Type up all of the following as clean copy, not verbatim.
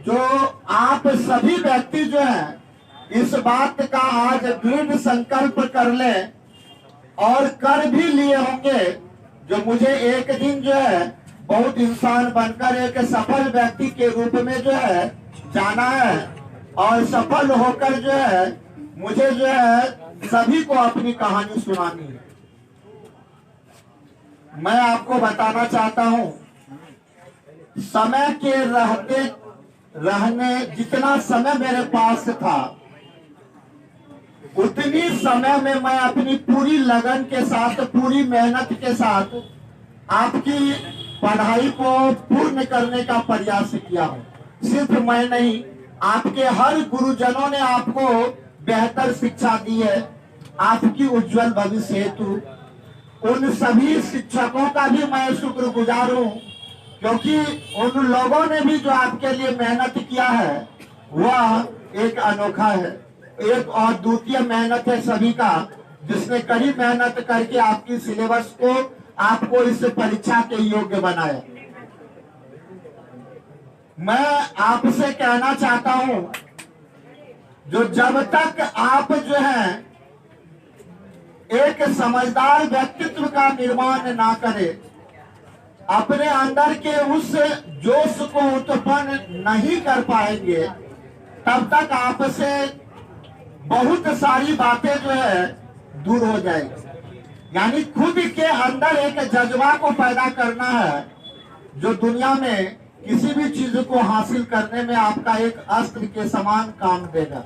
जो आप सभी व्यक्ति जो है इस बात का आज दृढ़ संकल्प कर ले और कर भी लिए होंगे, जो मुझे एक दिन जो है बहुत इंसान बनकर एक सफल व्यक्ति के रूप में जो है जाना है और सफल होकर जो है मुझे जो है सभी को अपनी कहानी सुनानी है। मैं आपको बताना चाहता हूं, समय के रहने जितना समय मेरे पास था उतनी समय में मैं अपनी पूरी लगन के साथ, पूरी मेहनत के साथ आपकी पढ़ाई को पूर्ण करने का प्रयास किया हूं। सिर्फ मैं नहीं, आपके हर गुरुजनों ने आपको बेहतर शिक्षा दी है, आपकी उज्जवल भविष्य हेतु उन सभी शिक्षकों का भी मैं शुक्रगुजार हूं, क्योंकि उन लोगों ने भी जो आपके लिए मेहनत किया है वह एक अनोखा है, एक और द्वितीय मेहनत है सभी का, जिसने कड़ी मेहनत करके आपकी सिलेबस को, आपको इस परीक्षा के योग्य बनाया। मैं आपसे कहना चाहता हूं, जो जब तक आप जो है एक समझदार व्यक्तित्व का निर्माण ना करें, अपने अंदर के उस जोश को उत्पन्न नहीं कर पाएंगे, तब तक आपसे बहुत सारी बातें जो है दूर हो जाएगी। यानी खुद के अंदर एक जज्बा को पैदा करना है, जो दुनिया में किसी भी चीज को हासिल करने में आपका एक अस्त्र के समान काम देगा।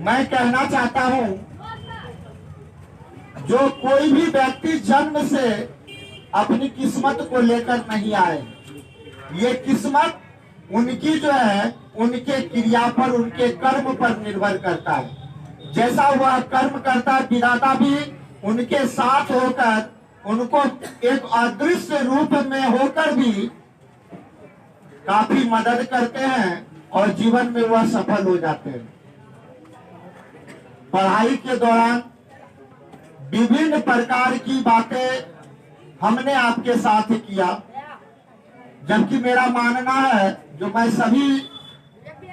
मैं कहना चाहता हूं, जो कोई भी व्यक्ति जन्म से अपनी किस्मत को लेकर नहीं आए, ये किस्मत उनकी जो है उनके क्रिया पर, उनके कर्म पर निर्भर करता है। जैसा वह कर्म करता है, विधाता भी उनके साथ होकर, उनको एक अदृश्य रूप में होकर भी काफी मदद करते हैं और जीवन में वह सफल हो जाते हैं। पढ़ाई के दौरान विभिन्न प्रकार की बातें हमने आपके साथ किया, जबकि मेरा मानना है जो मैं सभी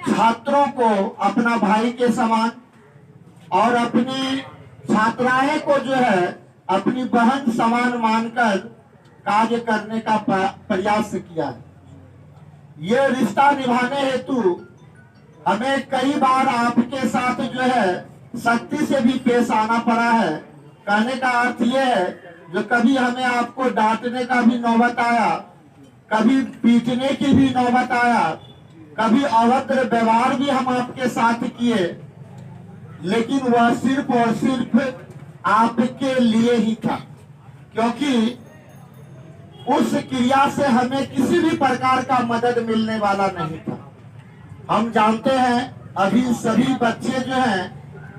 छात्रों को अपना भाई के समान और अपनी छात्राएं को जो है अपनी बहन समान मानकर कार्य करने का प्रयास किया है। ये रिश्ता निभाने हेतु हमें कई बार आपके साथ जो है सख्ती से भी पेश आना पड़ा है। कहने का अर्थ ये है, जो कभी हमें आपको डांटने का भी नौबत आया, कभी पीटने की भी नौबत आया, कभी अभद्र व्यवहार भी हम आपके साथ किए, लेकिन वह सिर्फ और सिर्फ आपके लिए ही था, क्योंकि उस क्रिया से हमें किसी भी प्रकार का मदद मिलने वाला नहीं था। हम जानते हैं अभी सभी बच्चे जो हैं,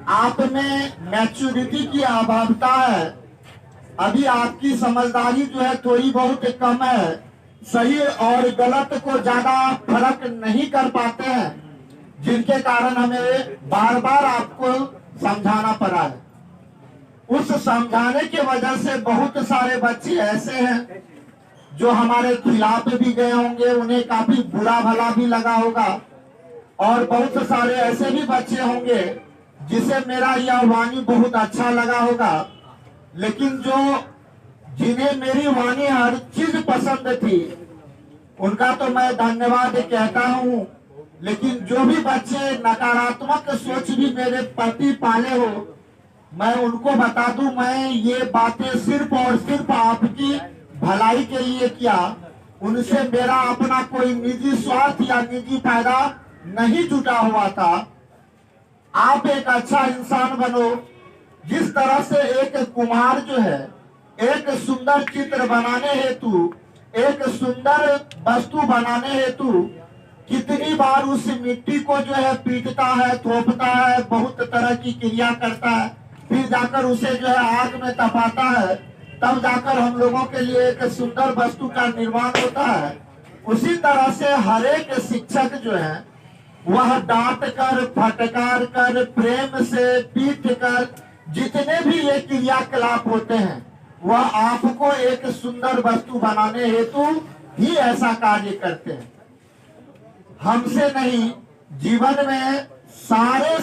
आप में मैच्योरिटी की अभावता है, अभी आपकी समझदारी जो है थोड़ी बहुत कम है, सही और गलत को ज्यादा फर्क नहीं कर पाते हैं, जिनके कारण हमें बार बार आपको समझाना पड़ा है। उस समझाने की वजह से बहुत सारे बच्चे ऐसे हैं जो हमारे खिलाफ भी गए होंगे, उन्हें काफी बुरा भला भी लगा होगा, और बहुत सारे ऐसे भी बच्चे होंगे जिसे मेरा यह वाणी बहुत अच्छा लगा होगा, लेकिन जो जिन्हें मेरी वाणी हर चीज पसंद थी उनका तो मैं धन्यवाद कहता हूँ। लेकिन जो भी बच्चे नकारात्मक सोच भी मेरे प्रति पाले हो, मैं उनको बता दूं, मैं ये बातें सिर्फ और सिर्फ आपकी भलाई के लिए किया, उनसे मेरा अपना कोई निजी स्वार्थ या निजी फायदा नहीं जुटा हुआ था। आप एक अच्छा इंसान बनो। जिस तरह से एक कुम्हार जो है एक सुंदर चित्र बनाने हेतु, एक सुंदर वस्तु बनाने हेतु कितनी बार उस मिट्टी को जो है पीटता है, थोपता है, बहुत तरह की क्रिया करता है, फिर जाकर उसे जो है आग में तपाता है, तब जाकर हम लोगों के लिए एक सुंदर वस्तु का निर्माण होता है। उसी तरह से हर एक शिक्षक जो है वह डांट कर, फटकार कर, प्रेम से पीट कर, जितने भी ये क्रियाकलाप होते हैं वह आपको एक सुंदर वस्तु बनाने हेतु ही ऐसा कार्य करते हैं। हमसे नहीं, जीवन में सारे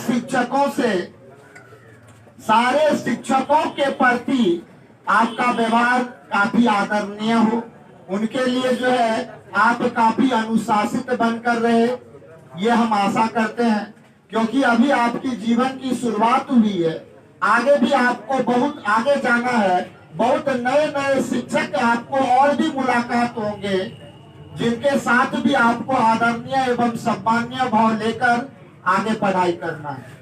शिक्षकों के प्रति आपका व्यवहार काफी आदरणीय हो। उनके लिए जो है आप काफी अनुशासित बनकर रहे, ये हम आशा करते हैं, क्योंकि अभी आपकी जीवन की शुरुआत हुई है। आगे भी आपको बहुत आगे जाना है। बहुत नए नए शिक्षक आपको और भी मुलाकात होंगे, जिनके साथ भी आपको आदरणीय एवं सम्मानीय भाव लेकर आगे पढ़ाई करना है।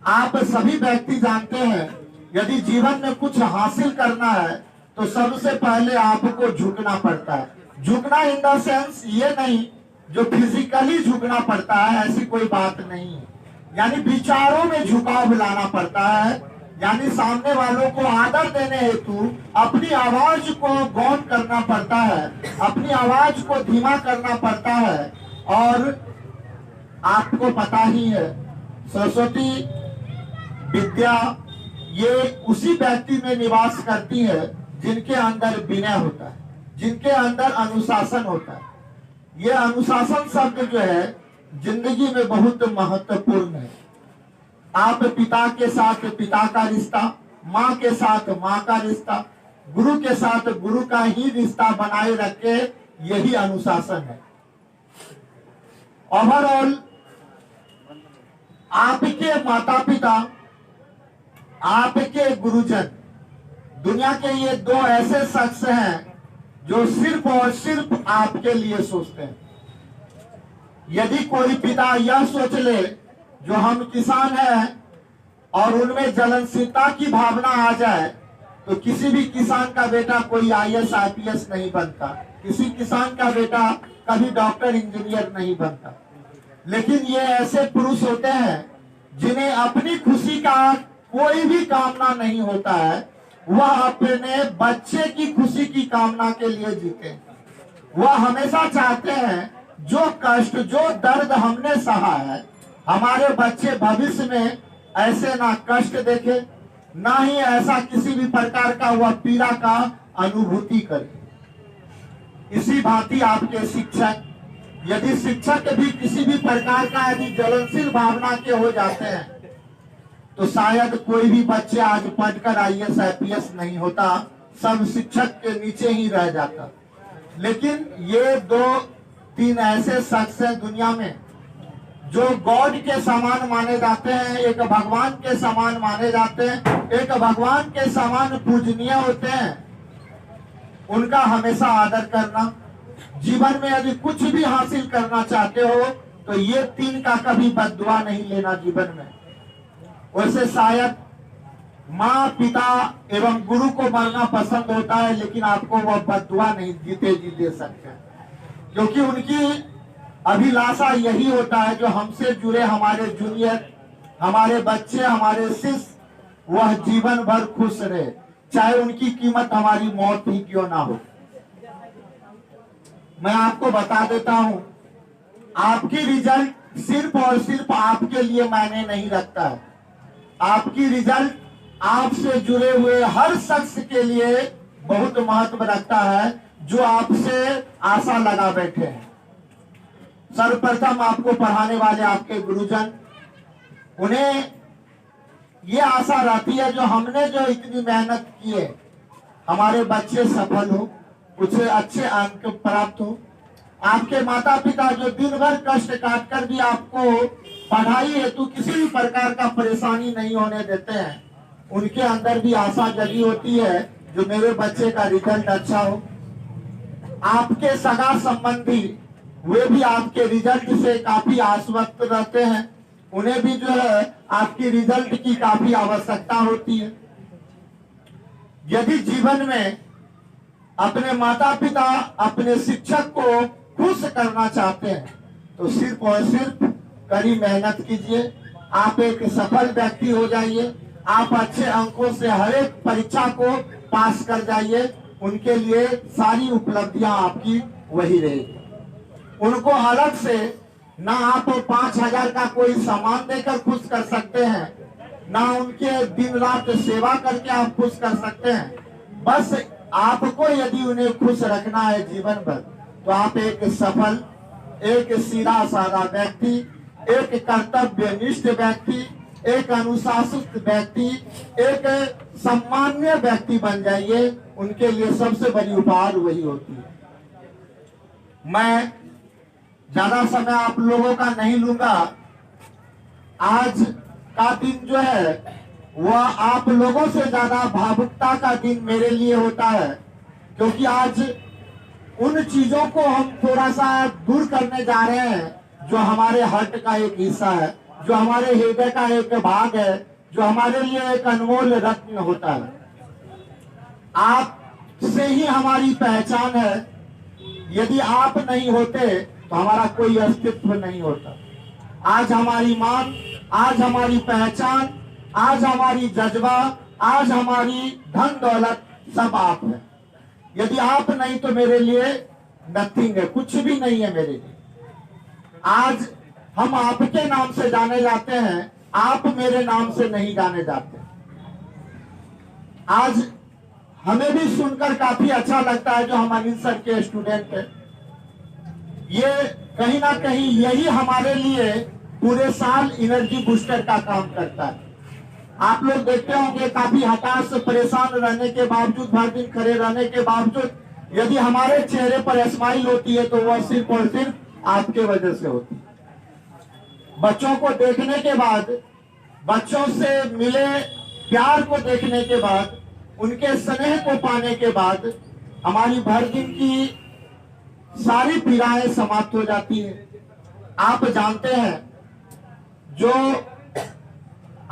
आप सभी व्यक्ति जानते हैं, यदि जीवन में कुछ हासिल करना है तो सबसे पहले आपको झुकना पड़ता है। झुकना इन द सेंस ये नहीं जो फिजिकली झुकना पड़ता है, ऐसी कोई बात नहीं है। यानी विचारों में झुकाव लाना पड़ता है, यानी सामने वालों को आदर देने हेतु अपनी आवाज को गौन करना पड़ता है, अपनी आवाज को धीमा करना पड़ता है। और आपको पता ही है, सरस्वती विद्या ये उसी व्यक्ति में निवास करती है जिनके अंदर विनय होता है, जिनके अंदर अनुशासन होता है। ये अनुशासन शब्द जो है जिंदगी में बहुत महत्वपूर्ण है। आप पिता के साथ पिता का रिश्ता, माँ के साथ माँ का रिश्ता, गुरु के साथ गुरु का ही रिश्ता बनाए रखे, यही अनुशासन है। ओवरऑल आपके माता पिता, आपके गुरुजन, दुनिया के ये दो ऐसे शख्स हैं जो सिर्फ और सिर्फ आपके लिए सोचते हैं। यदि कोई पिता यह सोच ले जो हम किसान हैं और उनमें जलनशीलता की भावना आ जाए, तो किसी भी किसान का बेटा कोई IAS IPS नहीं बनता, किसी किसान का बेटा कभी डॉक्टर इंजीनियर नहीं बनता। लेकिन ये ऐसे पुरुष होते हैं जिन्हें अपनी खुशी का कोई भी कामना नहीं होता है, वह अपने बच्चे की खुशी की कामना के लिए जीते हैं। वह हमेशा चाहते हैं जो कष्ट, जो दर्द हमने सहा है, हमारे बच्चे भविष्य में ऐसे ना कष्ट देखे, ना ही ऐसा किसी भी प्रकार का वह पीड़ा का अनुभूति करे। इसी भांति आपके शिक्षक, यदि शिक्षक भी किसी भी प्रकार का यदि जलनशील भावना के हो जाते हैं, तो शायद कोई भी बच्चे आज पढ़कर IAS IPS नहीं होता, सब शिक्षक के नीचे ही रह जाता। लेकिन ये 2-3 ऐसे शख्स हैं दुनिया में जो गॉड के समान माने जाते हैं, एक भगवान के समान माने जाते हैं, एक भगवान के समान पूजनीय होते हैं। उनका हमेशा आदर करना। जीवन में यदि कुछ भी हासिल करना चाहते हो तो ये 3 का कभी बद्दुआ नहीं लेना जीवन में। वैसे शायद माँ, पिता एवं गुरु को मरना पसंद होता है, लेकिन आपको वह बद्दुआ नहीं जीते जी दे सकते, क्योंकि उनकी अभिलाषा यही होता है जो हमसे जुड़े हमारे जूनियर, हमारे बच्चे, हमारे शिष्य, वह जीवन भर खुश रहे, चाहे उनकी कीमत हमारी मौत ही क्यों ना हो। मैं आपको बता देता हूं, आपकी रिजल्ट सिर्फ और सिर्फ आपके लिए मायने नहीं रखता है। आपकी रिजल्ट आपसे जुड़े हुए हर शख्स के लिए बहुत महत्व रखता है जो आपसे आशा लगा बैठे हैं। सर्वप्रथम आपको पढ़ाने वाले आपके गुरुजन, उन्हें ये आशा रहती है जो हमने जो इतनी मेहनत की है, हमारे बच्चे सफल हो, कुछ अच्छे अंक प्राप्त हो। आपके माता पिता जो दिन भर कष्ट काट कर भी आपको पढ़ाई हेतु किसी भी प्रकार का परेशानी नहीं होने देते हैं, उनके अंदर भी आशा जगी होती है जो मेरे बच्चे का रिजल्ट अच्छा हो। आपके सगा संबंधी, वे भी आपके रिजल्ट से काफी आश्वस्त रहते हैं, उन्हें भी जो है आपकी रिजल्ट की काफी आवश्यकता होती है। यदि जीवन में अपने माता पिता, अपने शिक्षक को खुश करना चाहते हैं तो सिर्फ और सिर्फ कड़ी मेहनत कीजिए, आप एक सफल व्यक्ति हो जाइए, आप अच्छे अंकों से हर एक परीक्षा को पास कर जाइए, उनके लिए सारी उपलब्धियां आपकी वही रहेगी। उनको अलग से ना आप 5,000 का कोई सामान देकर खुश कर सकते हैं, ना उनके दिन रात सेवा करके आप खुश कर सकते हैं। बस आपको यदि उन्हें खुश रखना है जीवन भर, तो आप एक सफल, एक सीधा साधा व्यक्ति, एक कर्तव्यनिष्ठ व्यक्ति, एक अनुशासित व्यक्ति, एक सम्मान्य व्यक्ति बन जाइए। उनके लिए सबसे बड़ी उपहार वही होती है। मैं ज्यादा समय आप लोगों का नहीं लूंगा। आज का दिन जो है वह आप लोगों से ज्यादा भावुकता का दिन मेरे लिए होता है, क्योंकि आज उन चीजों को हम थोड़ा सा दूर करने जा रहे हैं जो हमारे हार्ट का एक हिस्सा है, जो हमारे हृदय का एक भाग है, जो हमारे लिए एक अनमोल रत्न होता है। आप से ही हमारी पहचान है। यदि आप नहीं होते तो हमारा कोई अस्तित्व नहीं होता। आज हमारी मान, आज हमारी पहचान, आज हमारी जज्बा, आज हमारी धन दौलत सब आप है। यदि आप नहीं तो मेरे लिए नथिंग है, कुछ भी नहीं है मेरे लिए। आज हम आपके नाम से जाने जाते हैं, आप मेरे नाम से नहीं जाने जाते। आज हमें भी सुनकर काफी अच्छा लगता है जो हम अनिल सर के स्टूडेंट हैं। ये कहीं ना कहीं यही हमारे लिए पूरे साल एनर्जी बूस्टर का काम करता है। आप लोग देखते होंगे काफी हताश परेशान रहने के बावजूद, भर दिन खड़े रहने के बावजूद, यदि हमारे चेहरे पर स्माइल होती है तो वह सिर्फ और सिर्फ आपके वजह से होती है। बच्चों को देखने के बाद, बच्चों से मिले प्यार को देखने के बाद, उनके स्नेह को पाने के बाद हमारी भर दिन की सारी पीड़ाएं समाप्त हो जाती है। आप जानते हैं जो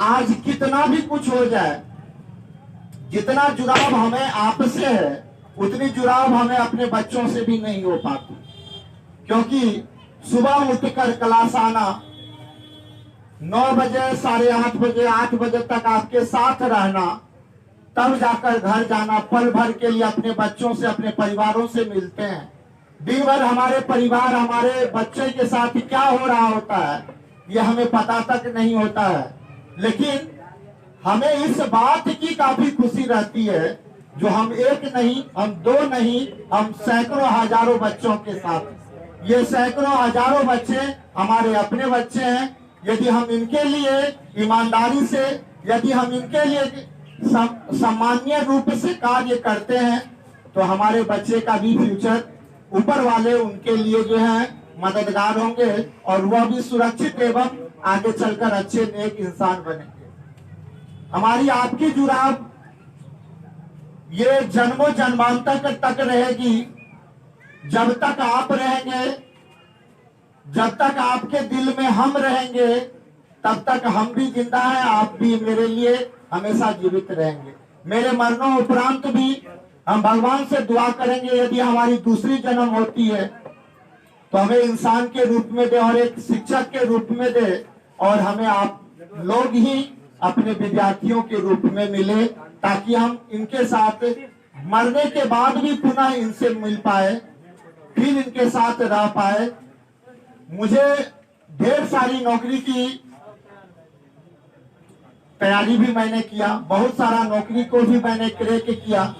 आज कितना भी कुछ हो जाए, जितना जुड़ाव हमें आपसे है उतनी जुड़ाव हमें अपने बच्चों से भी नहीं हो पाती, क्योंकि सुबह उठकर क्लास आना, 9 बजे, 8:30 बजे, 8 बजे तक आपके साथ रहना, तब जाकर घर जाना, पल भर के लिए अपने बच्चों से, अपने परिवारों से मिलते हैं। दिन भर हमारे परिवार, हमारे बच्चे के साथ क्या हो रहा होता है ये हमें पता तक नहीं होता है। लेकिन हमें इस बात की काफी खुशी रहती है जो हम एक नहीं, हम 2 नहीं, हम सैकड़ों हजारों बच्चों के साथ, ये सैकड़ों हजारों बच्चे हमारे अपने बच्चे हैं। यदि हम इनके लिए ईमानदारी से, यदि हम इनके लिए सम्मानीय रूप से कार्य करते हैं तो हमारे बच्चे का भी फ्यूचर ऊपर वाले उनके लिए जो है मददगार होंगे और वह भी सुरक्षित एवं आगे चलकर अच्छे नेक इंसान बनेंगे। हमारी आपकी जुड़ाव ये जन्मों जन्मांतर तक रहेगी। जब तक आप रहेंगे, जब तक आपके दिल में हम रहेंगे, तब तक हम भी जिंदा हैं, आप भी मेरे लिए हमेशा जीवित रहेंगे। मेरे मरनों उपरांत भी हम भगवान से दुआ करेंगे यदि हमारी दूसरी जन्म होती है तो हमें इंसान के रूप में दे और एक शिक्षक के रूप में दे, और हमें आप लोग ही अपने विद्यार्थियों के रूप में मिले, ताकि हम इनके साथ मरने के बाद भी पुनः इनसे मिल पाए, फिर इनके साथ रह पाए। मुझे ढेर सारी नौकरी की तैयारी भी मैंने किया, बहुत सारा नौकरी को भी मैंने क्रैक किया,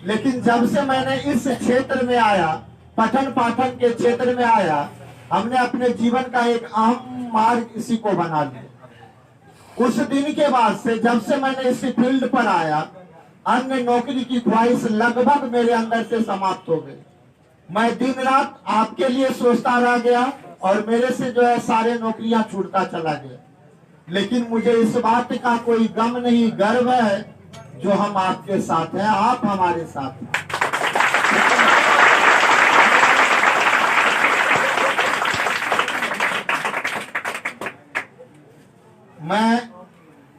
लेकिन जब से मैंने इस क्षेत्र में आया, पठन पाठन के क्षेत्र में आया, हमने अपने जीवन का एक अहम मार्ग इसी को बना लिया। उस दिन के बाद से, जब से मैंने इस फील्ड पर आया, अन्य नौकरी की ख्वाहिश लगभग मेरे अंदर से समाप्त हो गई। मैं दिन रात आपके लिए सोचता रह गया और मेरे से जो है सारे नौकरियां छूटता चला गया। लेकिन मुझे इस बात का कोई गम नहीं, गर्व है जो हम आपके साथ हैं, आप हमारे साथ हैं। मैं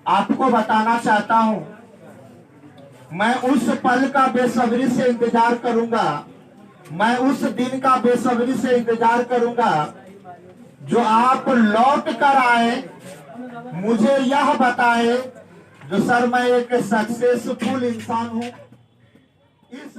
आपको बताना चाहता हूं, मैं उस पल का बेसब्री से इंतजार करूंगा, मैं उस दिन का बेसब्री से इंतजार करूंगा जो आप लौट कर आए, मुझे यह बताए जो सर मैं एक सक्सेसफुल इंसान हूं। इस